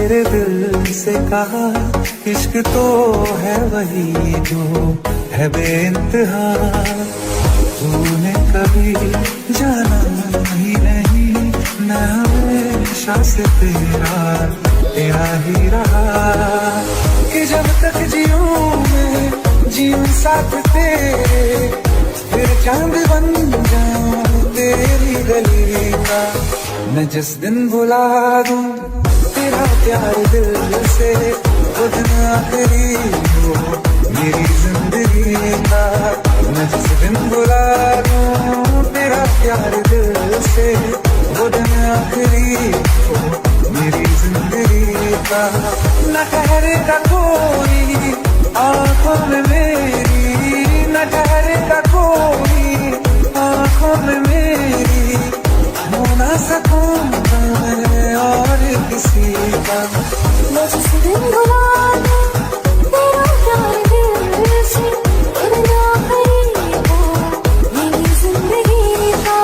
मेरे दिल से कहा इश्क तो है वही जो है बेइंतहा। तूने कभी जाना ही नहीं, मैं हमेशा से तेरा ही रहा। कि जब तक जीऊं मैं जीऊं साथ तेरे, फिर चांद बन जाऊं तेरी गली का। मैं जिस दिन भुला दूं तेरा प्यार दिल से, वो दिन आखिरी हो मेरी जिंदगी का। मैं जिस दिन भुला दूं तेरा प्यार दिल से, वो दिन आखिरी हो मेरी जिंदगी का। न ठहरेगा कोई आंखों में मेरी, न ठहरेगा कोई आंखों में मेरी, हो ना सकूंगा मैं और किसी का। मैं जिस दिन भुला दूं तेरा प्यार दिल से, वो दिन आखिरी हो मेरी जिंदगी का।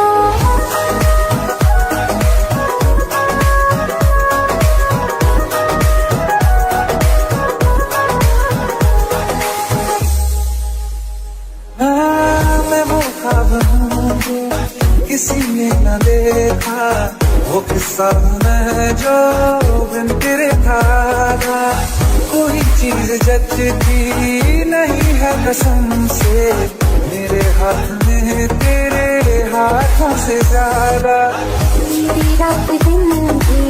मैं वो ख्वाब हूँ किसी ने न देखा, वो किस्सा मैं जो बिन तेरे था। कोई चीज जचती नहीं है कसम से, मेरे हाथ में तेरे हाथों से ज्यादा। मेरी रात दिन भी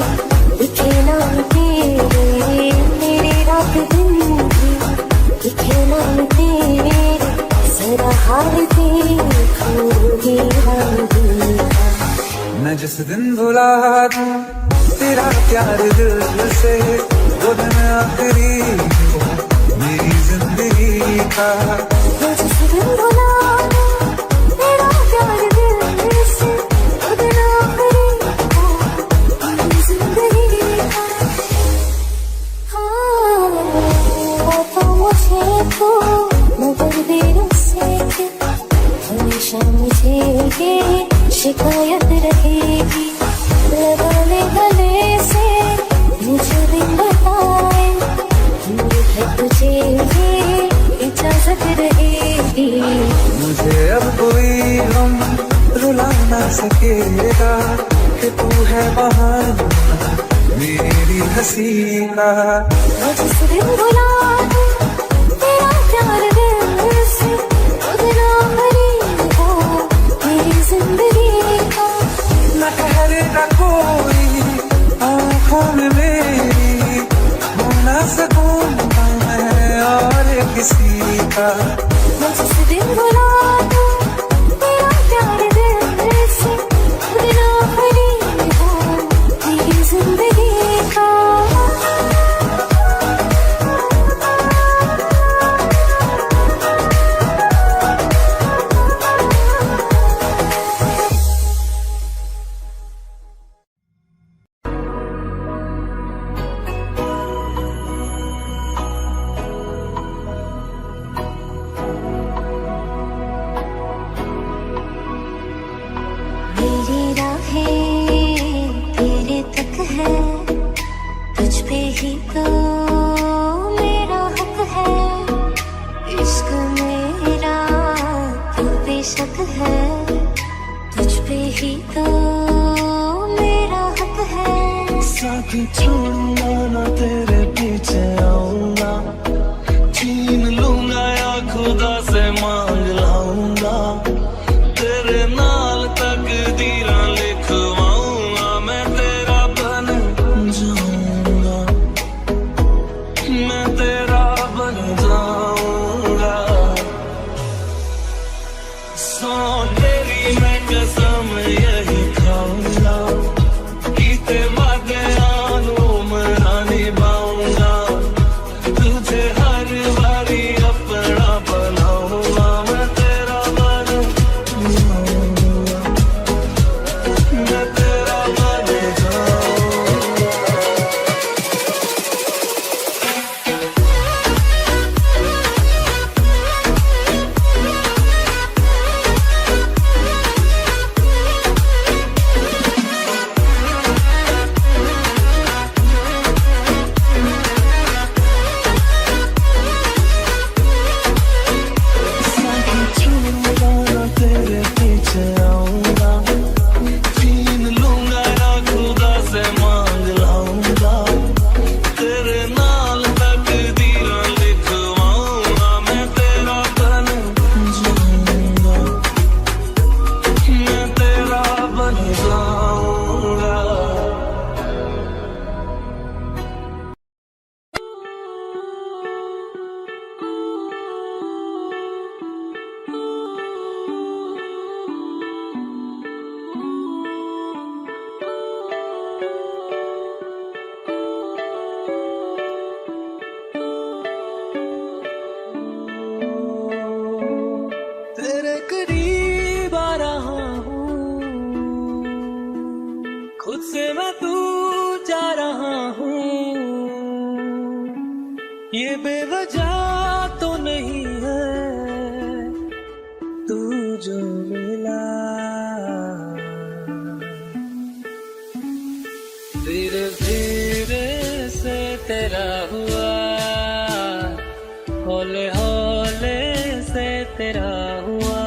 दिखे नाम तेरे, मेरी रात दिन भी दिखे नाम तेरे। जरा हाल देखूंगी मैं जिस दिन भुला दूं तेरा प्यार दिल से, वो दिन आखिरी हो मेरी जिंदगी का। मैं जिस दिन भुला दूं तेरा प्यार दिल से, वो दिन आखिरी हो मेरी जिंदगी का। हाँ तो मुझे तो मगर देर से हमेशा मुझे ये शिकायत रहेगी। लगा ले गले से मुझे दिन बताए, है तुझे ये इजाजत रहेगी। मुझे अब कोई गम रुला ना सकेगा, कि तू है बहाना मेरी हंसी का। मैं जिस दिन भुला दूं तेरा प्यार दिल से, वो दिन आखिरी हो मेरी जिंदगी का। न ठहरेगा कोई आंखों में मेरी, हो ना सकूंगा मैं और किसी का। मैं जिस दिन भुला दूं तेरा प्यार दिल से, वो दिन आखिरी हो मेरी जिंदगी का। मेरी राहें तेरे तक है, तुझ पे ही तो मेरा हक है। इश्क मेरा तू बेशक है, तुझ पे ही तो मेरा हक है। साथ छोड़ूंगा ना तेरे पीछे आऊंगा, छीन लूंगा या खुदा से मांग लाऊंगा। तेरे नाल तकदीरां लिखवाऊंगा, मैं तेरा बन जाऊंगा, मैं तेरा बन जाऊंगा। सौ तेरी मैं कसम यही खाऊंगा, कीते वादे आनू मना निभाऊंगा। ये बेवजह तो नहीं है तू जो मिला, धीरे धीरे से तेरा हुआ, हौले हौले से तेरा हुआ,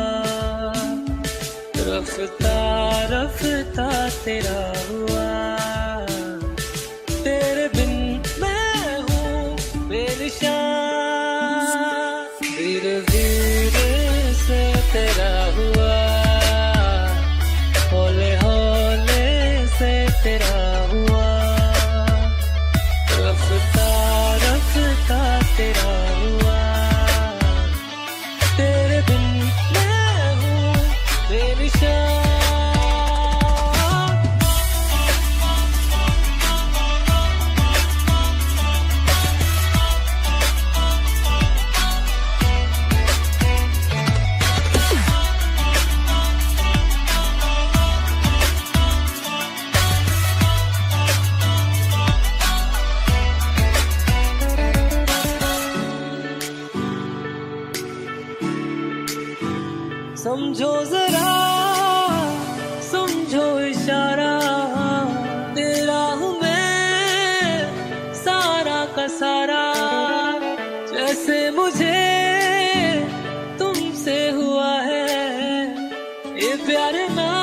रफ्ता रफ्ता तेरा हुआ, तेरे बिन मैं हूँ बेनिशान, धीरे धीरे से तेरा हुआ, हौले हौले से तेरा हुआ, रफ्ता रफ्ता तेरा हुआ, तेरे बिन मैं हूँ बेनिशान। समझो जरा समझो इशारा, तेरा हूँ मैं सारा का सारा, जैसे मुझे तुमसे हुआ है ये प्यार ना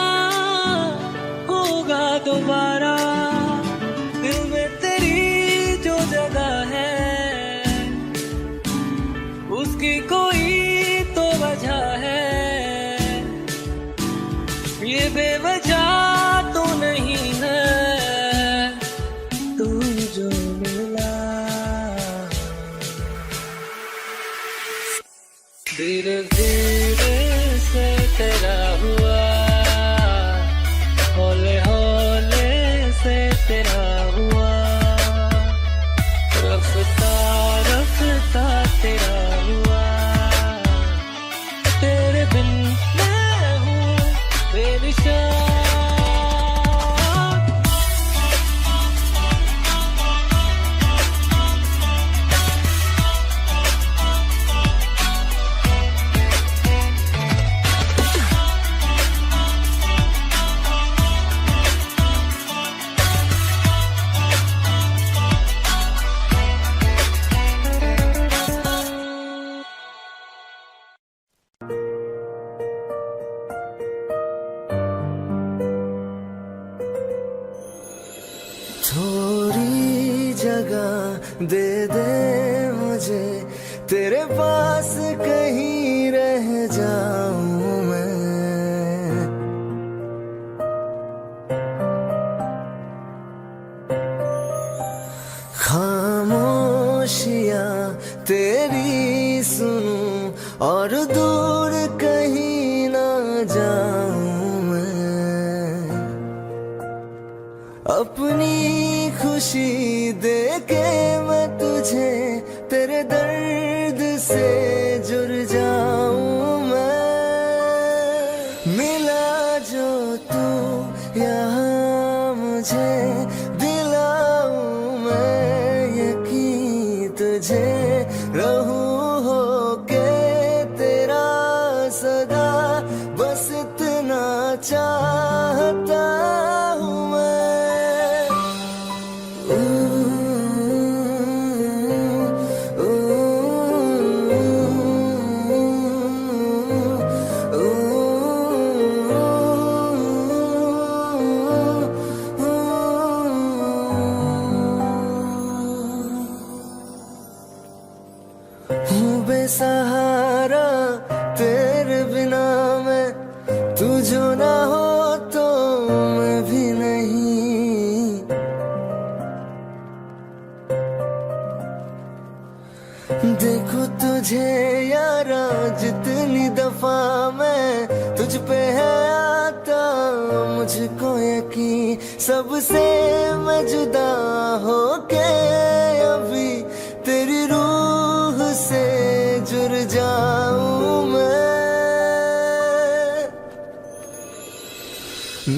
होगा दोबारा, दिल में तेरी जो जगह है उसकी कोई तो वजह है, ये बेवजह तो नहीं है तू जो मिला, धीरे धीरे से तेरा हुआ, हौले हौले से तेरा हुआ, रफ्ता रफ्ता तेरा हुआ, तेरे बिन मैं हूँ बेनिशान। थोड़ी जगह दे दे मुझे, तेरे पास कहीं रह जाऊं मैं, खामोशियां तेरी सुनूं और दूर कहीं ना जाऊं मैं, अपनी खुशी दे के मैं तुझे तेरे दर्द से जुड़ जाऊं मैं, मिला जो तू यहाँ मुझे दिलाऊं मैं यकीन तुझे, रहूं होके तेरा सदा, बस इतना चाहता हूँ मैं। हूँ बेसहारा तेरे बिना मैं, तू जो ना हो तो मैं भी नहीं, देखो तुझे यारा जितनी दफा मैं तुझ पे है आता, मुझको यकीन सबसे मैं जुदा होके अभी तेरी रूह से जुड़ जाऊं मैं,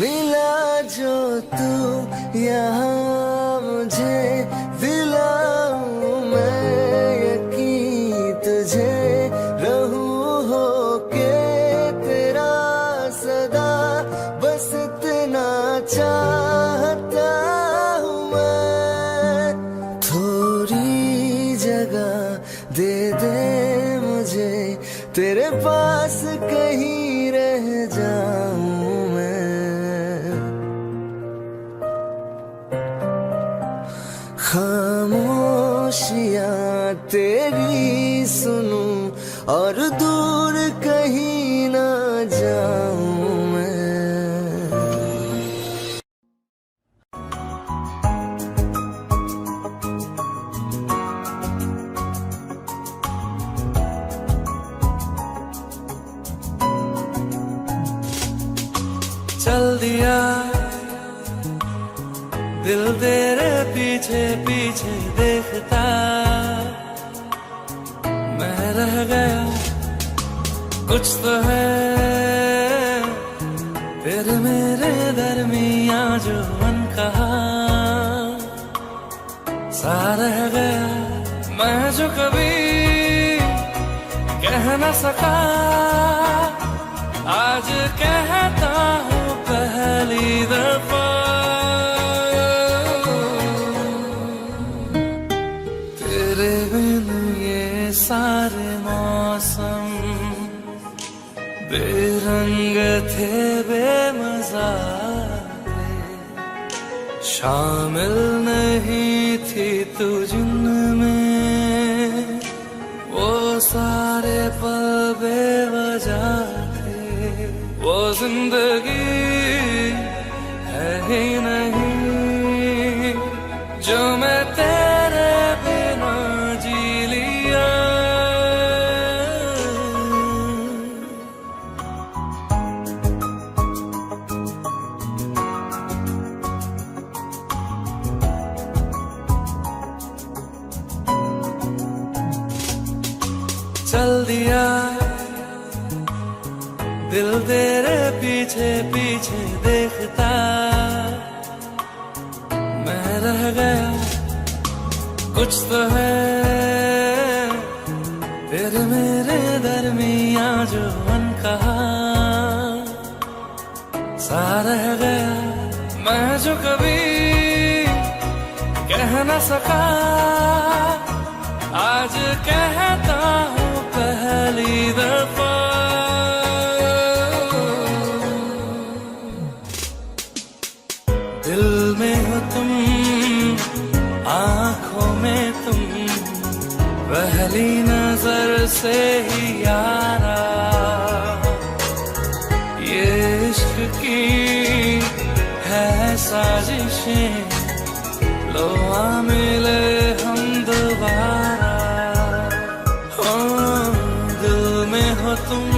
मिला जो तू यहाँ मुझे दिलाऊं मैं दे दे मुझे, तेरे पास कहीं रह जाऊं मैं। खामोशियां तेरी सुनूं और दूर कहीं ना जाऊं मैं। चल दिया दिल तेरे पीछे पीछे देखता, मैं रह गया कुछ तो है तेरे मेरे दरमियां जो अनकहा सा रह गया। मैं जो कभी कह न सका आज कहता हूँ पहली दफा। तेरे बिन ये सारे मौसम बेरंग थे बेमजा थे, शामिल नहीं थी तू जिनमें वो सारे पल बेवजह थे। वो जिंदगी है ही नहीं जो मैं तेरे बिना जी लिया। चल दिया दिल तेरे पीछे पीछे देखता, मैं रह गया कुछ तो है तेरे मेरे दरमियां जो अनकहा सा रह गया। मैं जो कभी कह न सका आज कहता हूँ पहली दफा। दिल में हो तुम आँखों में तुम, पहली नजर से ही यारा ये इश्क की है साजिशें, लो आ मिले हम दोबारा। हो दिल में हो तुम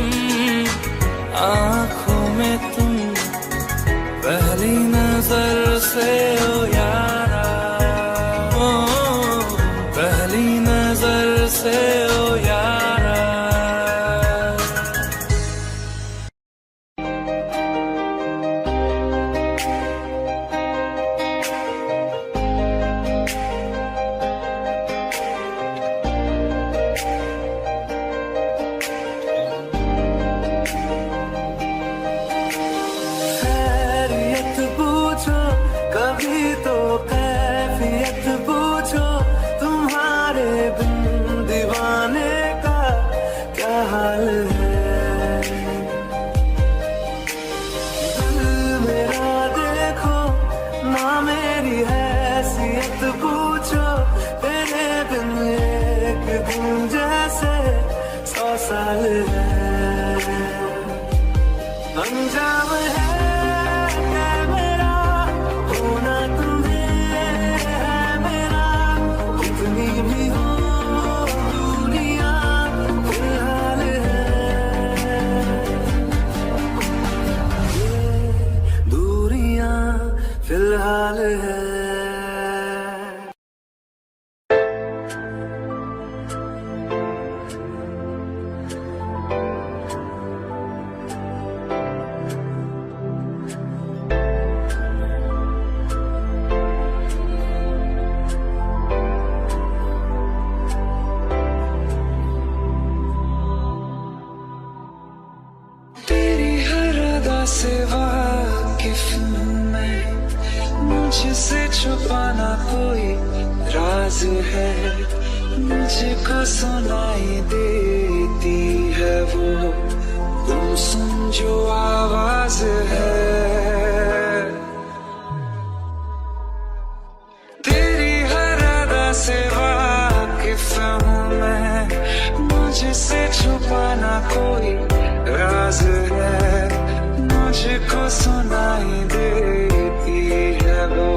आँखों में तुम, पहली नजर से ओ यारा, ओ पहली नजर से ओ यारा। कभी तो कैफियत पूछो, तुम्हारे बिन दीवाने का क्या हाल है। दिल मेरा देखो ना मेरी हैसियत पूछो, तेरे बिन एक दिन जैसे 100 साल है। अंजाम है फिलहाल है। तेरी हर अदा से वाकिफ मुझसे छुपाना कोई राज है, मुझको सुनाई देती है वो गुमसुम जो आवाज है। तेरी हर अदा से वाकिफ हूँ मैं, मुझसे छुपाना कोई राज है। मुझको सुनाई देती है वो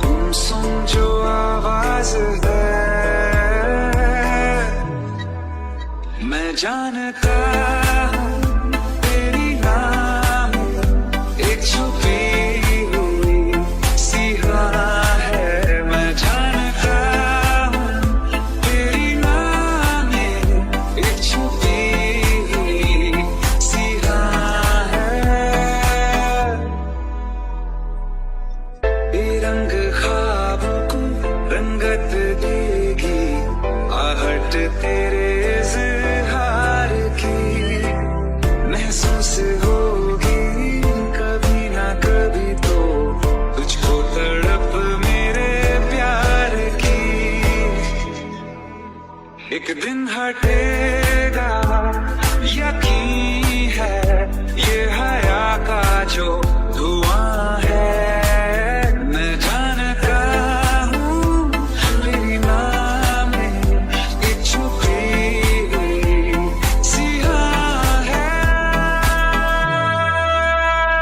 गुमसुम जो आवाज है। मैं जानता हूँ तेरी नाम एक छुपी हुई सी राह है। मैं जानता हूँ तेरी नाम एक छुपी हुई सी राह है। ये रंग ख्वाबों को रंगत देगी, आहट तेरे इज़हार की महसूस होगी कभी ना कभी तो तुझको तड़प मेरे प्यार की। एक दिन हटेगा यकीन है, ये हया का जो धुआं है। मैं जानता हूँ तेरी नाम एक छुपी हुई सी राह है।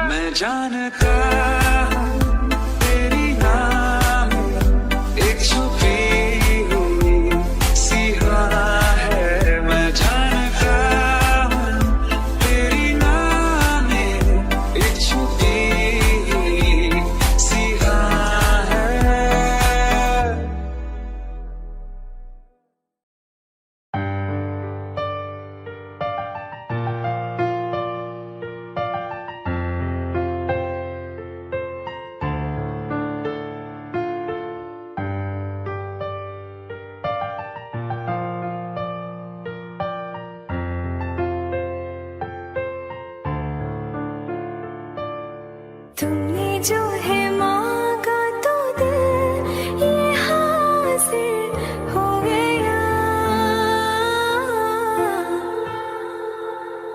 मैं जानता हूँ तेरी नाम एक छुपी हुई सी राह है। मैं जानता हूँ तेरी नाम एक छुपी हुई सी राह है। तुमने जो है मांगा तो दिल ये हासिल हो गया।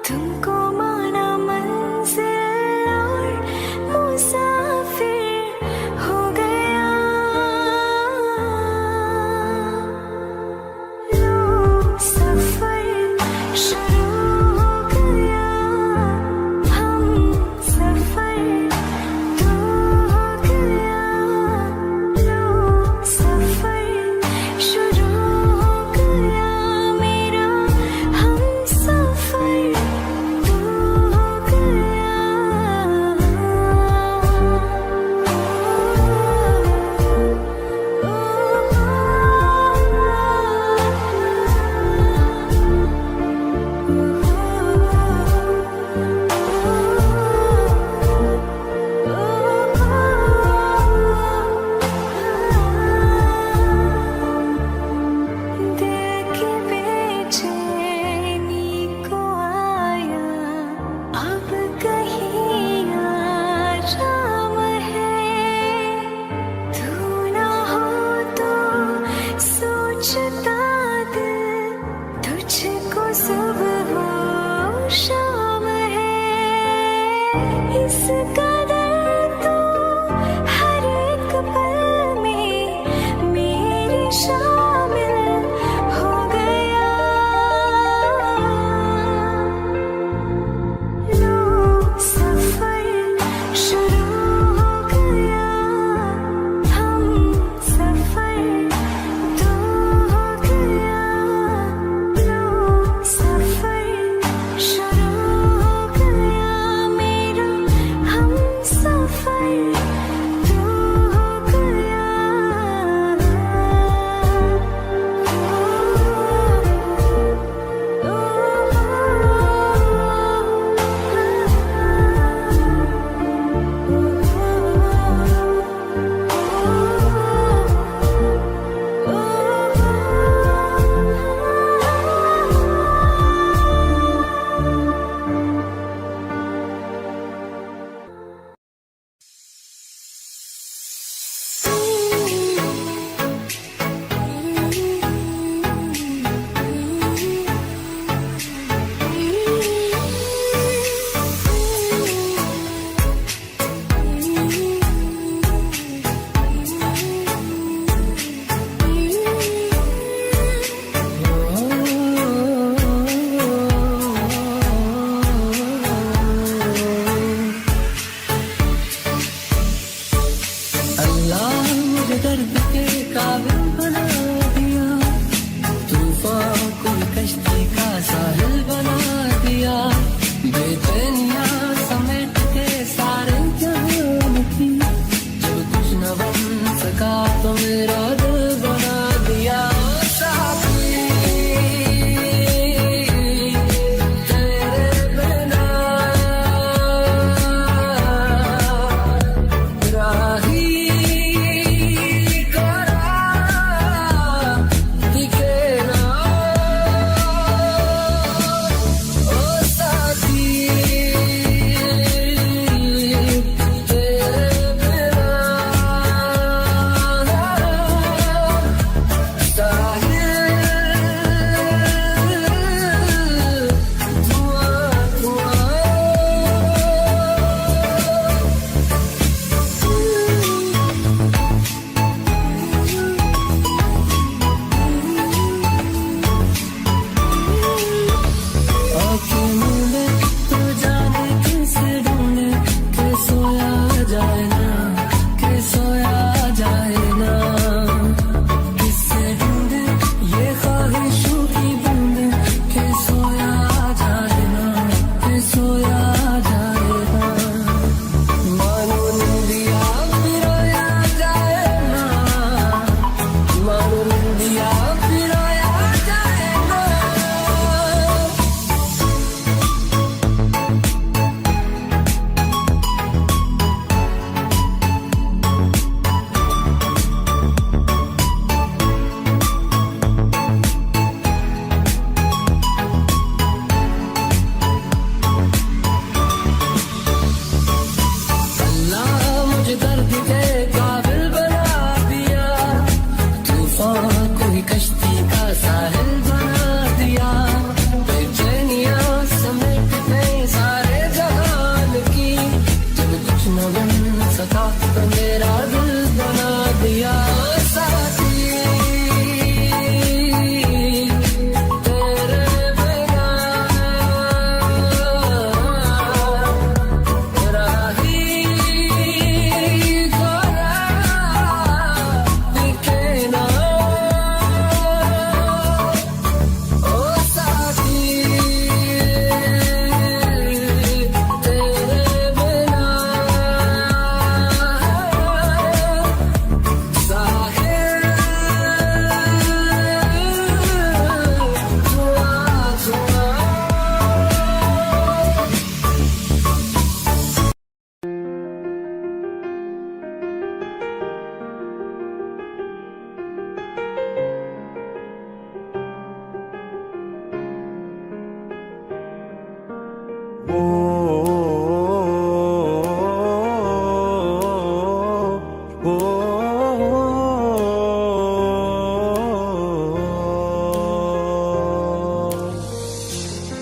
तुमको माना मंजिल और मुसाफिर हो गया। लो सफर शुरू हो गया, हम सफर तो हो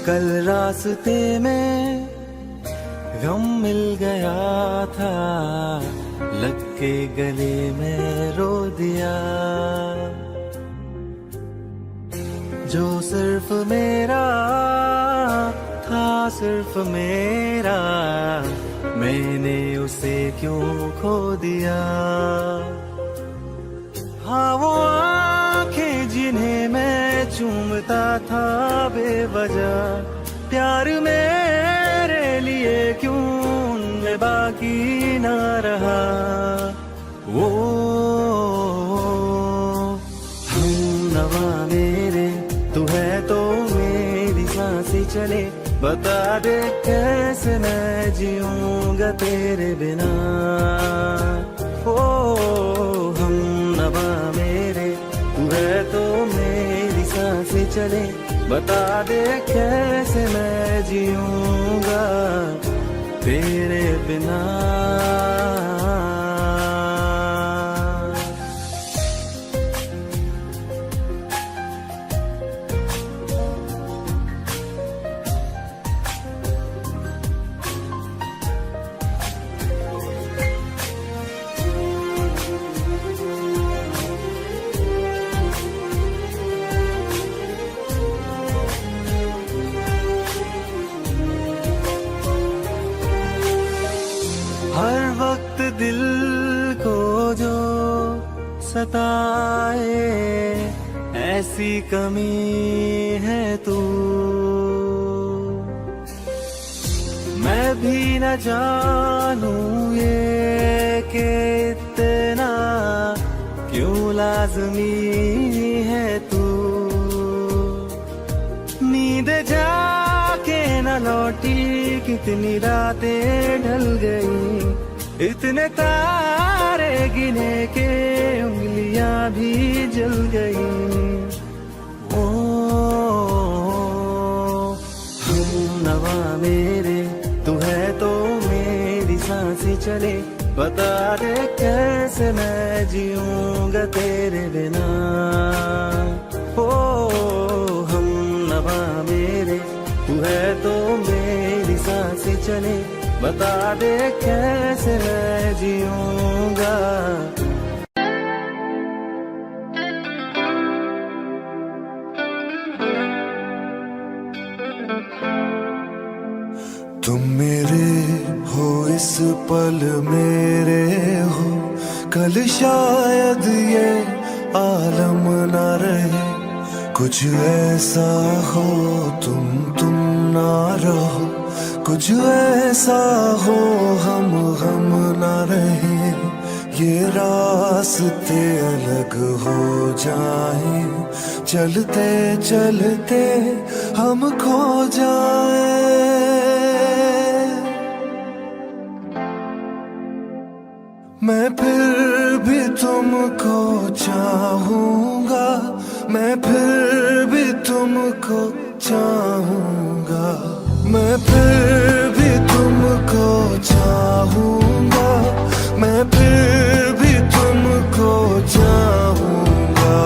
कल रास्ते में गम मिल गया था, लग के गले में रो दिया। जो सिर्फ मेरा था, सिर्फ मेरा, मैंने उसे क्यों खो दिया। हाँ वो आंखें जिन्हें मैं चूमता था बेवजह, प्यार मेरे लिए क्यों उनमें बाकी ना रहा। वो हम नवा मेरे, तू है तो मेरी सांसें चले, बता दे कैसे मैं जीऊंगा तेरे बिना। ओ हम नवा मेरे, तू है तो मेरी सांसें चले, बता दे कैसे मैं जीऊंगा तेरे बिना। हर वक्त दिल को जो सताए, ऐसी कमी है तू। मैं भी न जानूं ये कि इतना क्यों लाज़मी है तू। नींद जाके न लौटी, कितनी रातें ढल गई, इतने तारे गिने के उंगलियां भी जल गई। ओ हम नवा मेरे, तू है तो मेरी सांसें चले, बता दे कैसे मैं जीऊंगा तेरे बिना। ओ हम नवा मेरे, तू है तो मेरी सांसें चले, बता दे कैसे मैं जीऊंगा। तुम मेरे हो इस पल मेरे हो, कल शायद ये आलम न रहे। कुछ ऐसा हो तुम ना रहो, कुछ ऐसा हो हम ना रहे। ये रास्ते अलग हो जाए, चलते चलते हम खो जाए। मैं फिर भी तुमको चाहूंगा, मैं फिर भी तुमको चाहूंगा, मैं फिर भी तुमको चाहूंगा, मैं फिर भी तुमको चाहूंगा।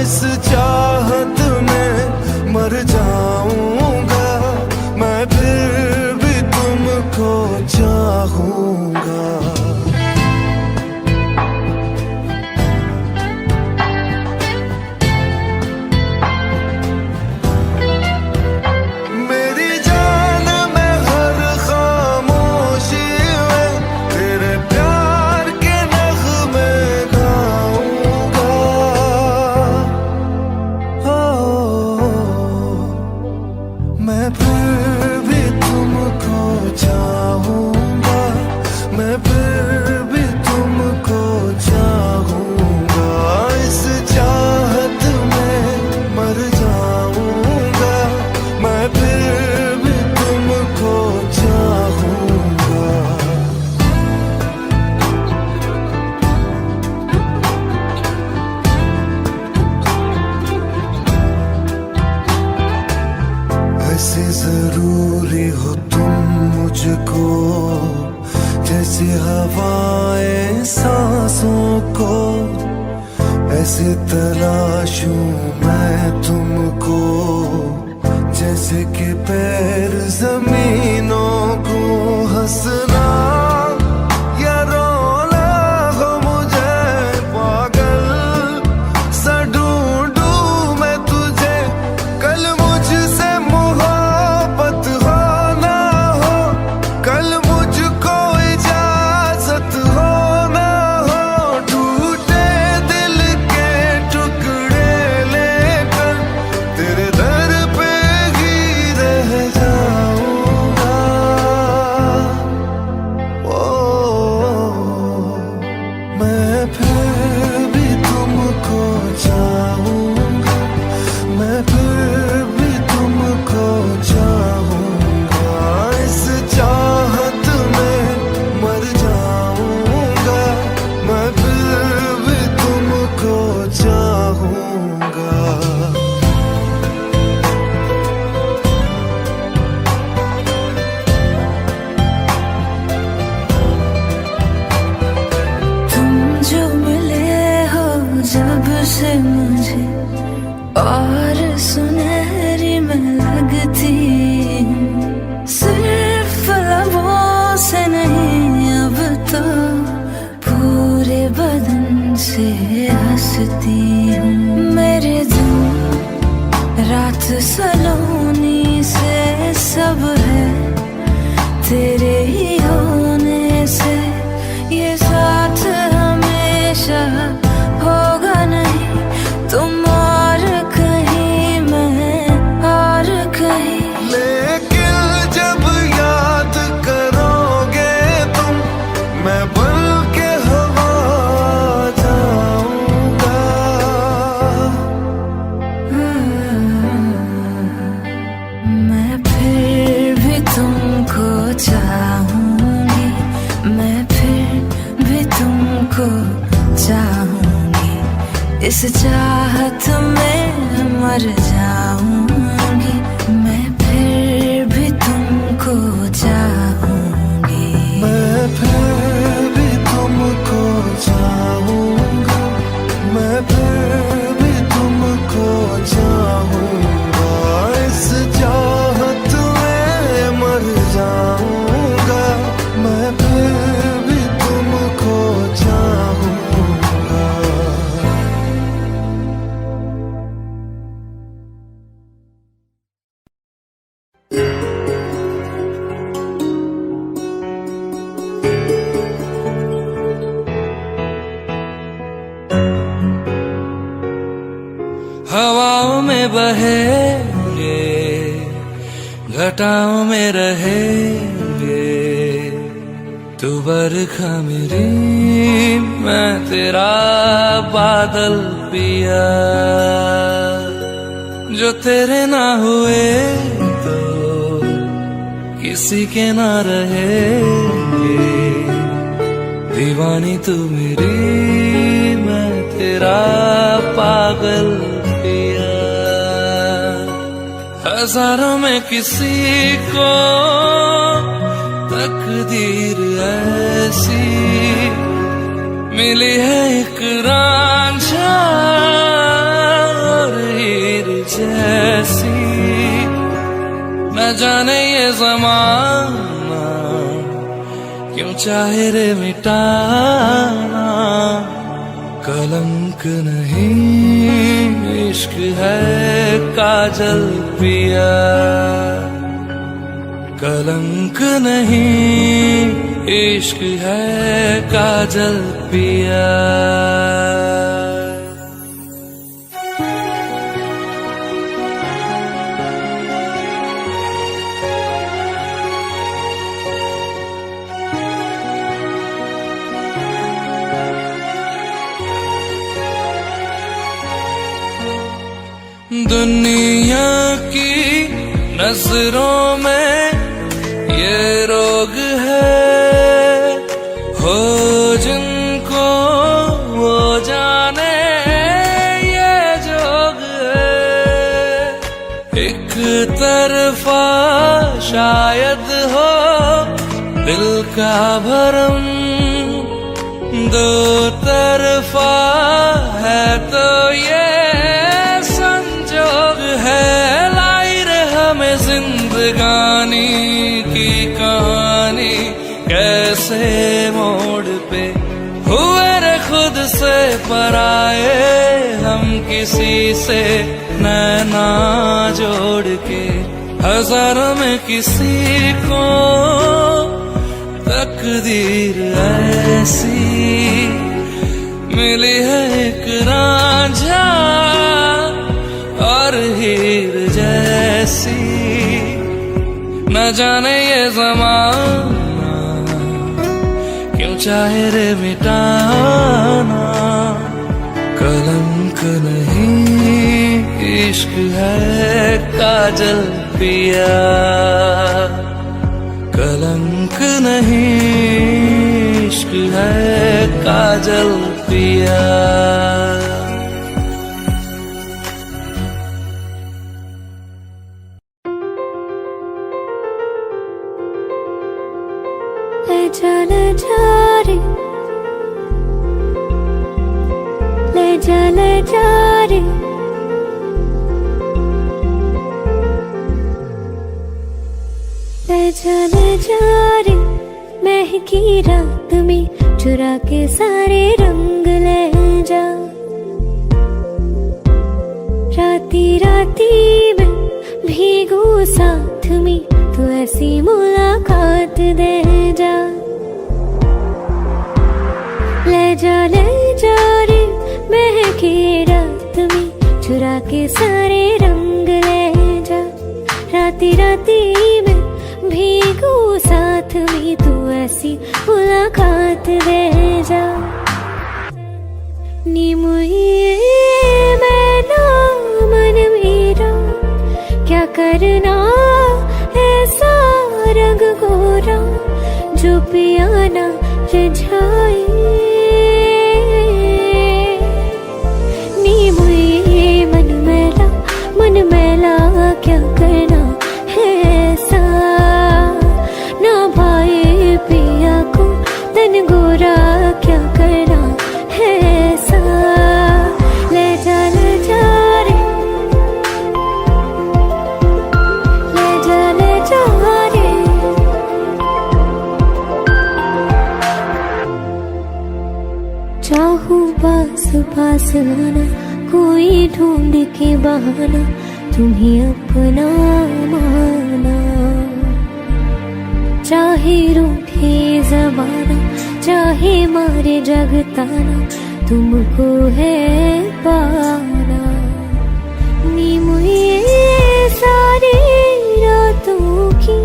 इस चाहत में मर जाऊंगा, मैं फिर भी तुमको चाहूंगा। मैं फिर भी तुमको चाहूंगा, मैं फिर भी तुमको चाहूंगा। इस चाहत में मर जाऊंगा, मैं फिर भी तुमको चाहूंगा। ऐसे जरूरी हो तुम मुझको, जैसे हवाएं सांसों को। ऐसे तलाशूं मैं तुमको, जैसे कि पैर जमीनों को हंसना या रोना हो मुझे पागल सा ढूंढूं मैं तुझे कल मुझसे मोहब्बत हो ना हो कल मुझको इजाजत हो ना हो टूटे दिल के टुकड़े लेकर तेरे दर पे ही रह जाऊंगा ओ मैं फिर भी तुमको चाहूंगा मैं फिर भी तुमको चाहूंगा इस चाहत में मर जाऊंगा मैं फिर भी तुमको चाहूंगा तुम जो मिले हो जब से मुझे और सुनहरी मैं लगती हूँ सिर्फ लबों से नहीं अब तो पूरे बदन से हंसती हूँ मेरे दिन रात सलोनी से सब है तेरे ही होने से ये साथ हमेशा होगा नहीं तुम और कहीं मैं और कहीं लेकिन जब याद करोगे तुम मैं बन के हवा जाऊंगा मैं फिर भी तुमको चाहूंगी मैं फिर भी तुमको चाहूंगी इस चाहत में मर जाऊंगी मैं फिर भी तुमको चाहूंगी मैं फिर भी तुमको चाहूंगा मैं फिर भी तुमको चाहूंगा इस चाहत में मर जाऊंगा मैं फिर भी तुमको चाहूंगा हवाओं में बहेंगे घटाओं में रहेंगे तू बरखा मेरी मैं तेरा बादल पिया जो तेरे ना हुए तो किसी के ना रहेंगे दीवानी तू मेरी मैं तेरा पागल पिया हजारों में किसी को तकदीर ऐसी मिली है एक रांझा और हीर जैसी न जाने ये ज़माना क्यों चाहे रे मिटाना कलंक नहीं इश्क है काजल पिया कलंक नहीं इश्क है काजल पिया दुनिया की नजरों में ये रोग है हो जिनको वो जाने ये जोग है एक तरफा शायद हो दिल का भरम दो तरफा है तो ये संजोग है लाई रे हम आए हम किसी से नैना जोड़ के, हजारों में किसी को तकदीर ऐसी मिली है, एक रांझा और हीर जैसी। न जाने ये ज़माना क्यों चाहे रे मिटाना, कलंक नहीं इश्क है काजल पिया, कलंक नहीं इश्क है काजल पिया। ले जा रे, ले जा रे, ले जा रे, महकी रात में चुरा के सारे रंग ले जा। राती राती में भीगू साथ में, तू ऐसी मुलाकात दे जा। ले जा रे, महकी रात में चुरा के सारे रंग ले जा। राती राती में भीगू साथ में, तू ऐसी मुलाकात दे जा। नी मुझे मैना मन मेरा क्या करना, ऐसा रंग गोरा जो पियाना रिझाए। नी मुझे मन मैला क्या करना है ऐसा, ना भाई पिया को तन गोरा क्या करना है ऐसा। ले जा रे, ले जा रे। चाहूं पास पास आना, कोई ढूंढ के बहाना, तुम्हें अपना माना। चाहे रूठे ज़माना, चाहे मारे जगताना, तुमको है पाना। नी मुझे सारी रातों की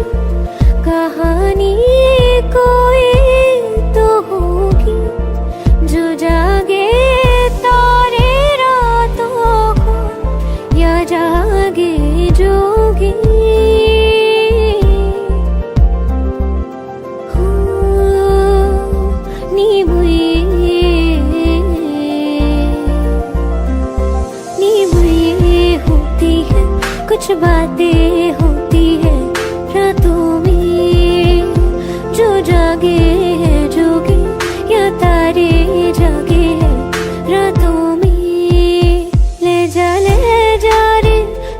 कहानी कोई तो होगी, जो जागे तारे रातों को, या जागे जोगी। नी बुई होती है, कुछ बातें होती है रातों में, जो जागे है जोगी, या तारे जागे है रातों में। ले जा रे,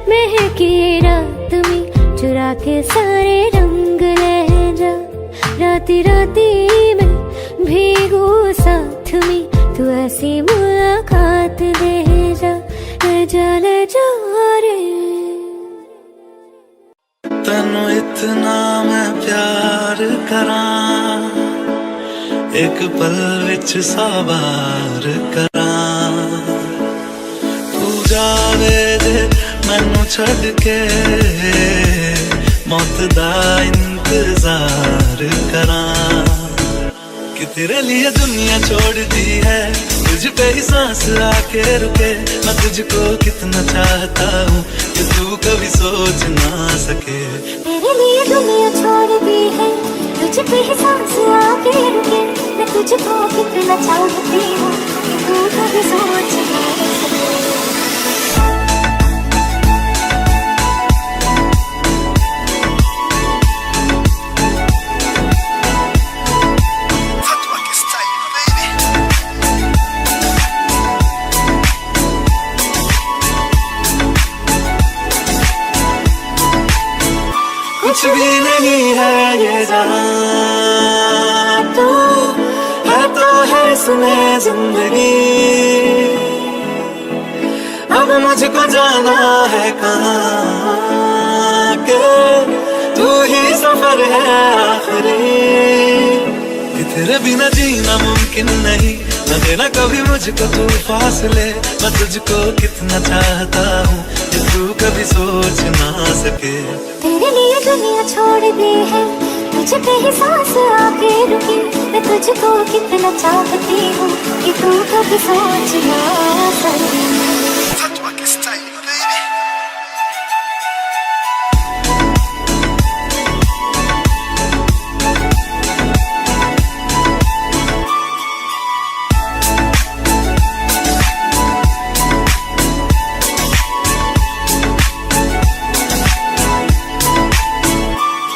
महकी रात में चुरा के सारे रंग ले जा। राती राती में भीगू साथ में, तू ऐसी मुलाकात दे जा। ले जा रे। तनु इतना मैं प्यार करां, एक पल विच सवार करां। तू जावे जे मैनू छड़ के, मौत दा इंतजार करां। कि तेरे लिए दुनिया छोड़ दी है, तुझ पे ही सांस आके रुके। मैं तुझको कितना चाहता हूँ कि तू कभी सोच ना सके। तेरे लिए दुनिया छोड़ दी है, तुझ पे ही सांस आके रुके। मैं तुझको कितना चाहती हूँ कि तू कभी सोच ना सके। कुछ भी नहीं है ये जहां, तू है तो है सुने जिंदगी। मुझको जाना है कहाँ के तू ही सफर है आखिरी कि तेरे बिना जीना मुमकिन नहीं न देना कभी मुझको तू फासले मैं तुझको कितना चाहता हूँ कि तू कभी सोच ना सके तेरे लिए दुनिया छोड़ दी है तुझ पे ही सांस आके रुकी मैं तुझको कितना चाहती हूँ कि तू कभी सोच ना सके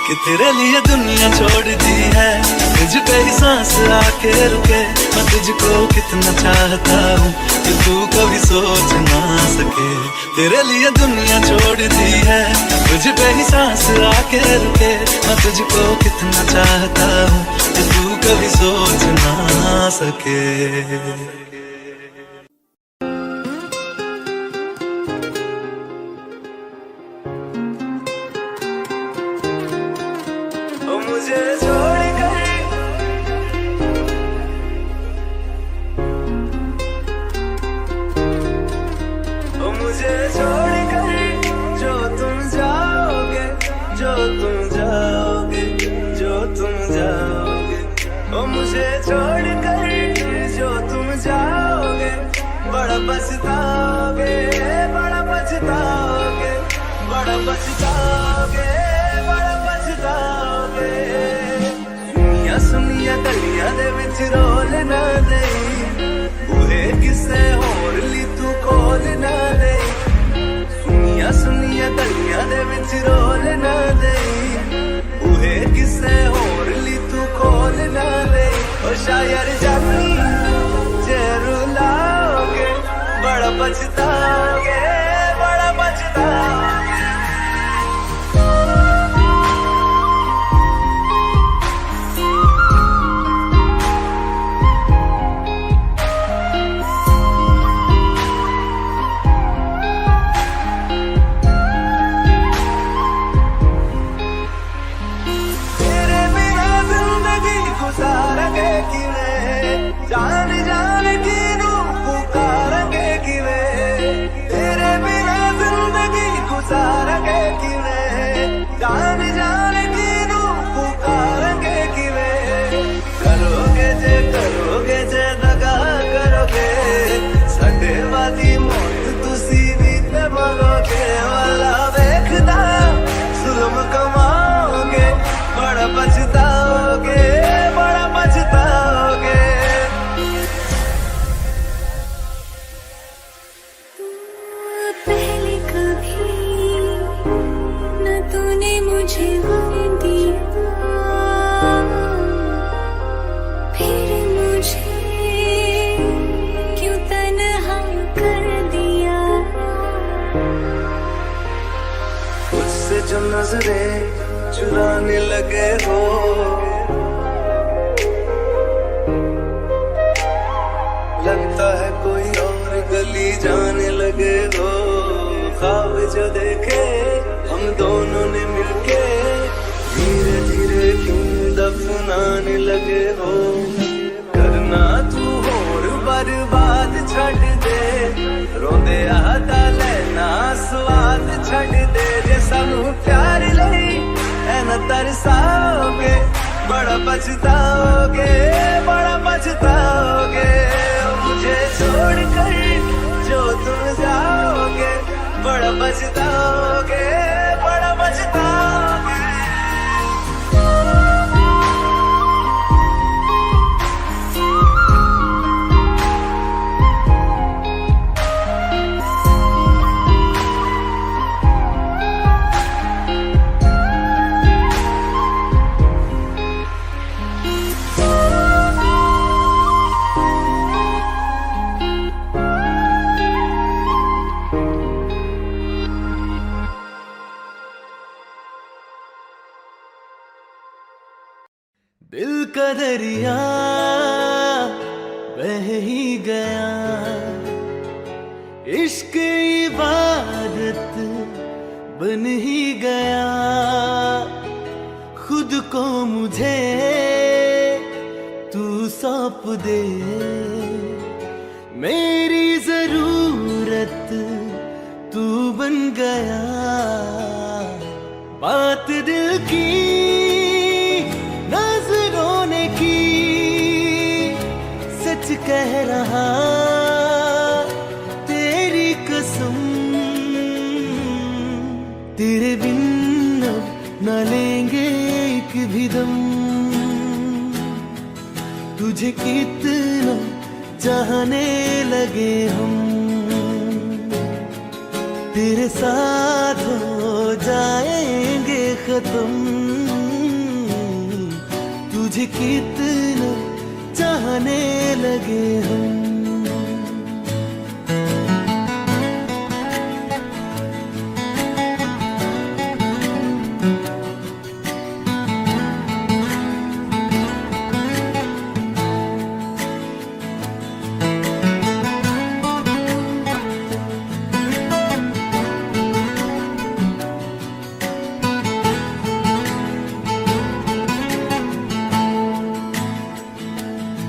कि तेरे लिए दुनिया छोड़ दी है तुझ पे ही सांस आके रुके मैं तुझको कितना चाहता हूँ कि तू कभी सोच ना सके तेरे लिए दुनिया छोड़ दी है तुझ पे ही सांस आके रुके मैं तुझको कितना चाहता हूँ कि तू कभी सोच ना सके मुझे छोड़ कर मुझे छोड़ कर जो तुम जाओगे जो तुम जाओगे जो तुम जाओगे मुझे छोड़ कर जो तुम जाओगे बड़ा पछताओगे बड़ा पछताओगे बड़ा पछताओगे बड़ा पछताओगे सुनिया गलियां दे विच रोल ना दई बूहे किसे होर ली तू कोल ना दई सुनिया गलियां दे विच रोल ना दई बूहे किसे होर ली तू कोल ना दई ओ शायर जानी जे रुलाओगे बड़ा पछताओगे बड़ा पछताओगे जान जान की नू पुकारेंगे किवे तेरे बिना जिंदगी गुजारेंगे किवे जान जान की नू पुकारेंगे किवे करोगे जे दगा करोगे साडे वादी मौत तुसी भी ते मरोगे वाला वेखदा जुल्म कमाओगे बड़ा पछताओगे बड़ा पछताओगे पहले कभी न तूने मुझे गम दिया फिर मुझे क्यों तन्हा कर दिया मुझसे जो नजरें चुराने लगे हो लगता है कोई और गली जाने लगे हो ख्वाब जो देखे हम दोनों ने मिलके धीरे धीरे क्यों दफनाने लगे हो करना तू होर बर्बाद छड़ दे रोंदे आता लेना स्वाद छड़ दे जे सानू प्यार लई ऐन तरसाओगे बड़ा पछताओगे बड़ा पछताओगे मुझे छोड़ कर जो तुम जाओगे बड़ा पछताओगे बड़ा पछताओगे दिल का दरिया बह ही गया इश्क इबादत बन ही गया, खुद को मुझे तू सौंप दे, मेरी जरूरत तू बन गया। बात दिल की नजरों ने की, सच कह रहा तेरी कसम, तेरे बिन अब न लेंगे एक भी दम। तुझे कितना चाहने लगे हम, तेरे साथ हो जाएंगे खत्म। तुझे कितना चाहने लगे हम।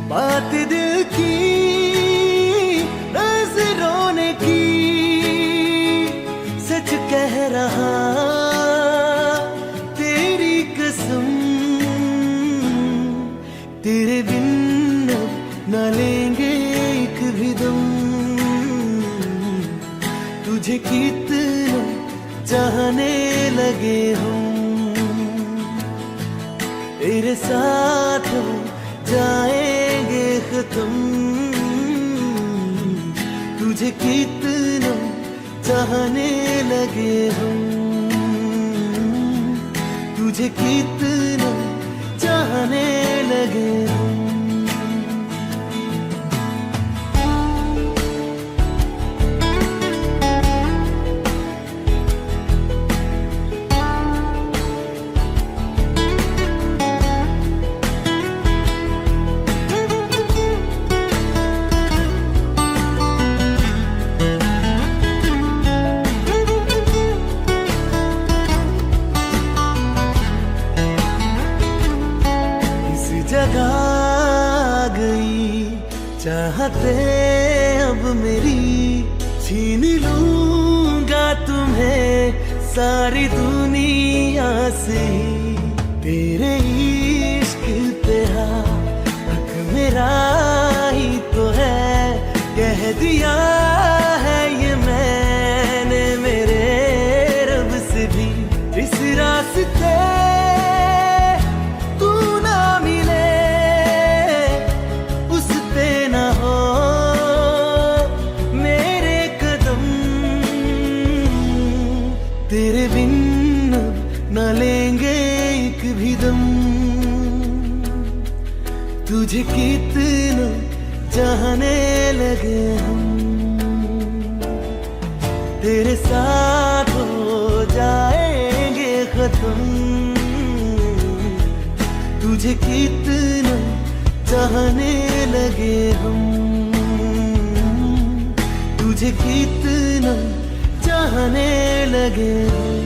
बात दिल की नजरों ने की, सच कह रहा तेरी कसम, तेरे बिन अब न लेंगे एक भी दम। तुझे कितना चाहने लगे हम, तेरे साथ हो जाएंगे खत्म। तुझे कितना चाहने लगे हम, तुझे कितना चाहने लगे हम। जगा गई चाहते अब मेरी, छीन लूंगा तुम्हें सारी दुनिया से। तेरे इश्क पे हक मेरा ही तो है, कह दिया है ये मैंने मेरे रब से भी। इस रास्ते तेरे बिन अब न लेंगे एक भी दम। तुझे कितना चाहने लगे हम, तेरे साथ हो जाएंगे खत्म। तुझे कितना चाहने लगे हम, तुझे कितना चाहने लगे हम।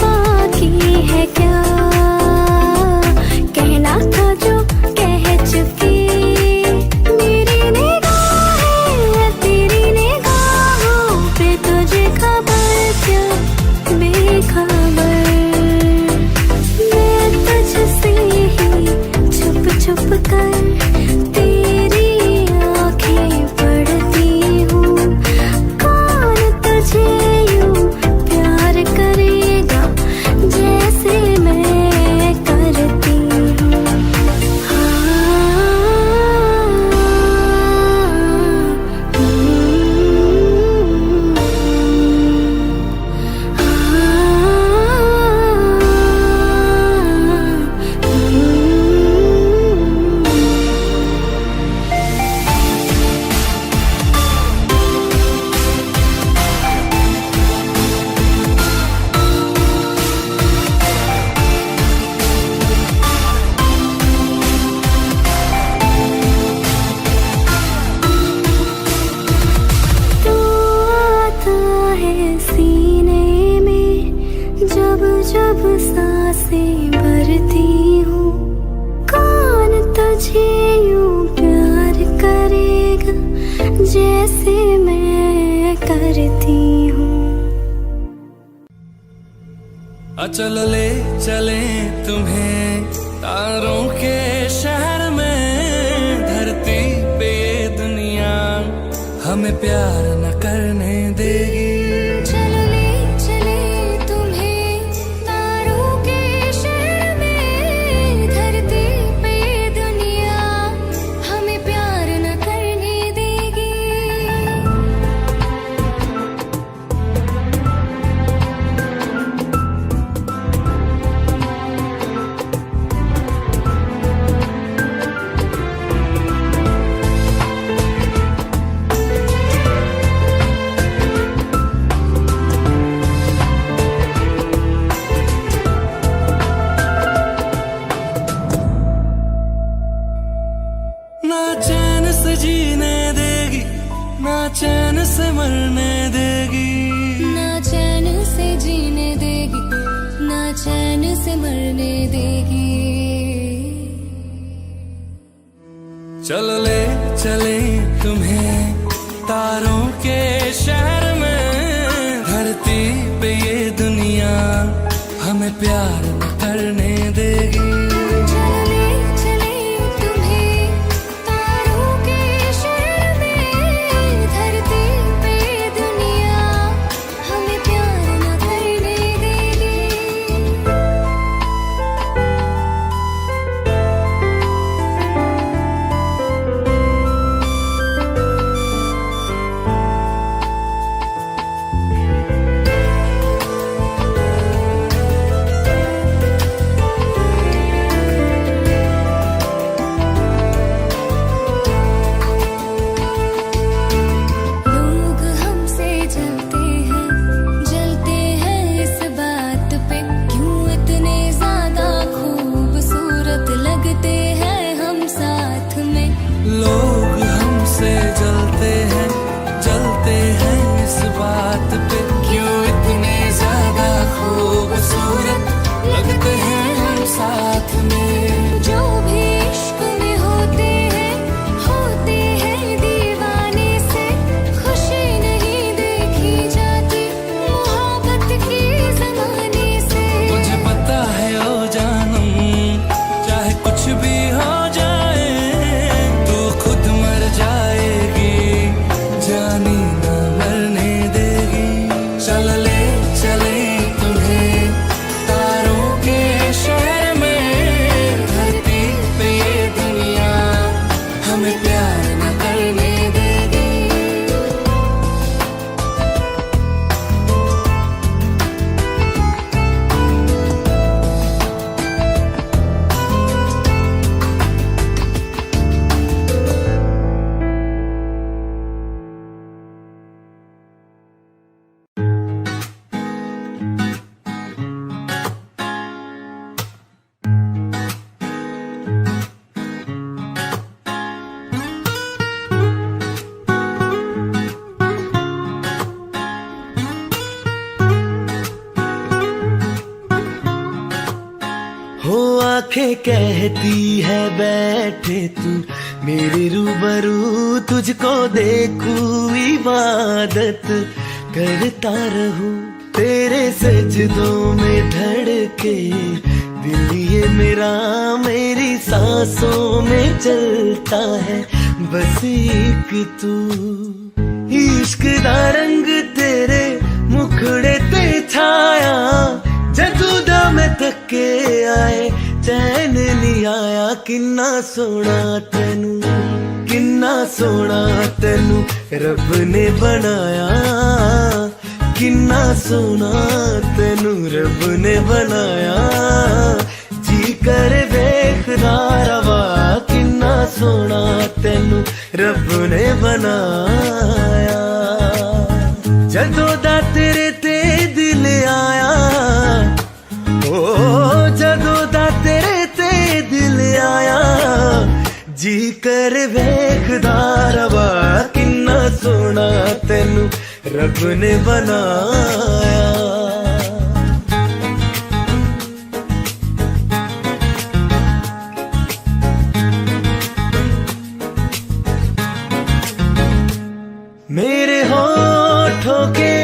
बाकी है क्या, कहना था जो कह चुकी। मेरी निगाहें तेरी निगाहों पे, तुझे खबर क्या बेखबर। मैं तुझसे ही छुप छुप कर तेरी आंखें पढ़ती हूँ। कौन तुझे यूं प्यार करेगा जैसे मैं करती हूँ। तू आता है सीने में जब जब सांसें भरती हूँ। कौन तुझे यूं प्यार करेगा जैसे मैं करती हूँ। चल ले चले तुम्हें तारों के शहर में, धरती पे ये दुनिया हमें प्यार न करने देगी। चले तुम्हें तारों के शहर में, धरती पे दुनिया हमें प्यार न करने देगी। ना चैन से जीने देगी, ना चैन से मरने देगी। ना चैन से जीने देगी, ना चैन से मरने देगी। चल ले चले तुम्हें तारों के शहर में, धरती पे ये दुनिया हमें प्यार न करने देगी। चले तुम्हें तारों के शहर में, धरती पे दुनिया हमें प्यार न करने देगी। आंखें कहती है बैठे तू मेरे रूबरू, तुझको देखूं इबादत करता रहूं, तेरे सजदों में धड़के दिल ये मेरा, मेरी सांसों में चलता है बस एक तू। इश्क दा रंग तेरे मुखड़े ते छाया, जदू दा मैं थके आए चैन नहीं आया, किन्ना सोना तेनू, किन्ना सोना तेनू रब ने बनाया, किन्ना सोना तेनू रब ने बनाया, जी कर वेखदा रवा, किन्ना सोना तेनू रब ने बनाया। जदों दा तेरे ते दिल आया, ओ जदों दा तेरे ते दिल आया, जी कर वेखदा रवा, किन्ना सोना तेनू रब ने बनाया। मेरे होठों के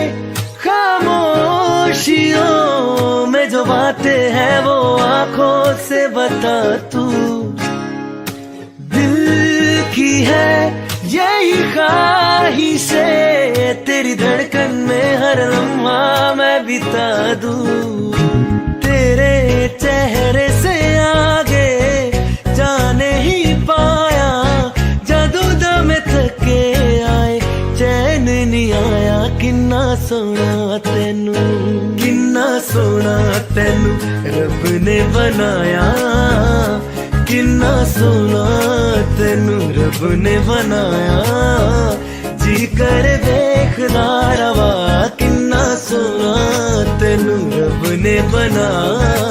खामोशियों में जो बातें हैं वो आंखों से बता तू, दिल की है यही ख्वाहिशें, तेरी धड़कन में हर लम्हा मैं बिता दूं, तेरे चेहरे से आगे जाने ही पाया, जदों दा मैं थके आए चैन नहीं आया, किन्ना सोना तेनू, किन्ना सोना तेनू रब ने बनाया, किन्ना सोना तेनू रब ने बनाया, जी कर देखदा रवा, किन्ना सोना तेनू रब ने बनाया।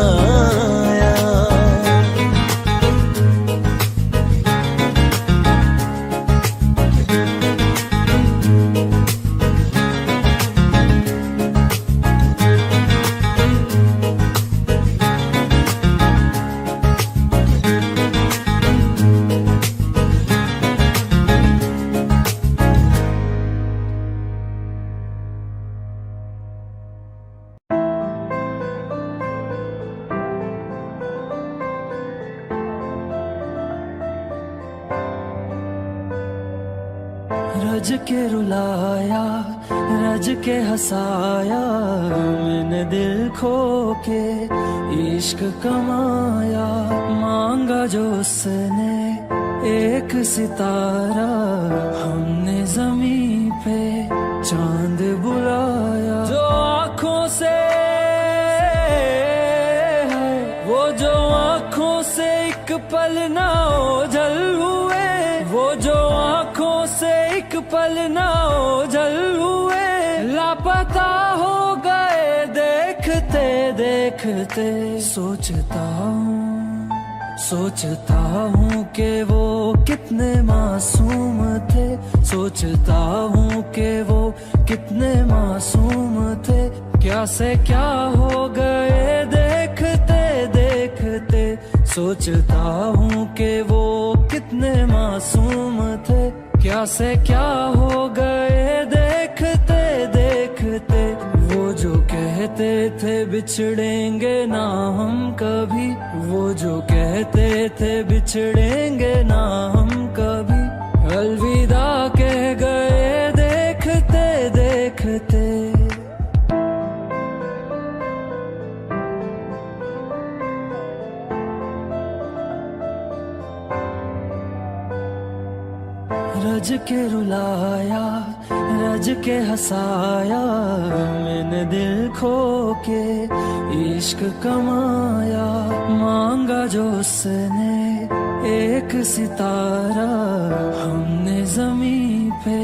रज के रुलाया, रज के हंसाया, मैंने दिल खो के इश्क कमाया, मांगा जो उसने एक सितारा, हमने जमीन पे चांद बुलाया, जो आँखों से वो जो आँखों से एक पल ना ओझल हुए, वो जो आँखों से एक पल ना ओझल हुए, लापता हो गए देखते देखते, सोचता हूँ कि वो कितने मासूम थे, सोचता हूँ कि वो कितने मासूम थे, क्या से क्या हो गए देखते देखते, सोचता हूँ कि वो कितने मासूम थे, क्या से क्या हो गए देखते देखते, वो जो कहते थे बिछड़ेंगे ना हम कभी, वो जो कहते थे बिछड़ेंगे ना हम कभी, अलविदा कह गए देखते देखते। रज के रुलाया, रज के हंसाया, मैंने दिल खो के इश्क कमाया, मांगा जो उसने एक सितारा, हमने जमीन पे